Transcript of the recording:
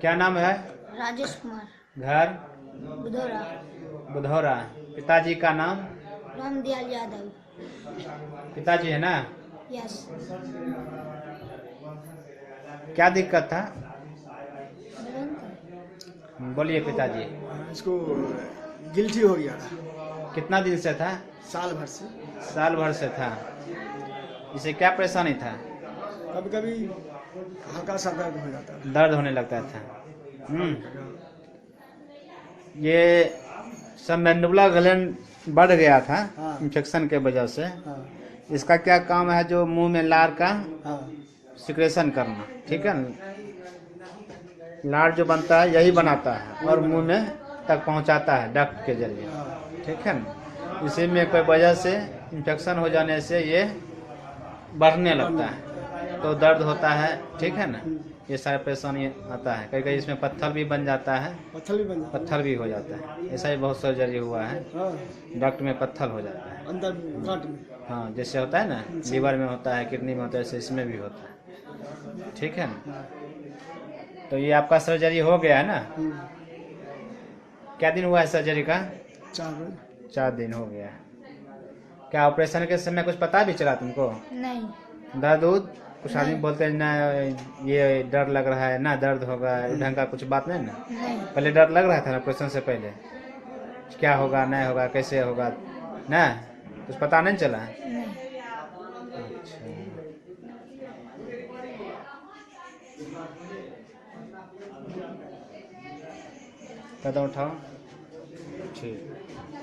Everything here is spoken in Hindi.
क्या नाम है? राजेश कुमार। घर? बुधौरा। बुधौरा। पिताजी का नाम? रामदयाल यादव। पिताजी है ना? यस। क्या दिक्कत था? बुलंद। बोलिए पिताजी। इसको गिल्टी हो गया था कितना दिन से था? साल भर से। साल भर से था। इसे क्या परेशानी था? कभी कभी हल्का सा दर्द हो जाता था। दर्द होने लगता था। ये सब मैंडिबुलर ग्लैंड बढ़ गया था हाँ। इन्फेक्शन के वजह से। हाँ इसका क्या काम है? जो मुंह में लार का हाँ सिक्रेशन करना, ठीक है ना? लार जो बनता है यही बनाता है और मुंह में तक पहुंचाता है डक्ट के जरिए, हाँ। ठीक है ना? इसी में कोई वजह से इन्फेक्शन हो जाने से ये बढ़ने लगता है तो दर्द होता है, ठीक है ना? ये सारे परेशानी आता है। कई कई इसमें पत्थर भी बन जाता है, पत्थर भी बन जाता पत्थर भी हो जाता है। ऐसा ही बहुत सर्जरी हुआ है, है। हाँ डक्ट में पत्थर हो जाता है। अंदर गांठ में। हाँ, जैसे होता है ना लीवर में होता है, किडनी में होता है, ऐसे इसमें भी होता है, ठीक है ना? तो ये आपका सर्जरी हो गया है ना? क्या दिन हुआ है सर्जरी का? 4 दिन। 4 दिन हो गया। क्या ऑपरेशन के समय कुछ पता भी चला तुमको? नहीं। दर्द उर्द? कुछ आदमी नहीं। बोलते हैं ना ये डर लग रहा है ना, दर्द होगा, ढंग का कुछ बात नहीं ना? नहीं। पहले डर लग रहा था ना ऑपरेशन से पहले? क्या होगा नहीं होगा, कैसे होगा ना, कुछ पता नहीं चला? नहीं। अच्छा, कदम उठाओ। ठीक।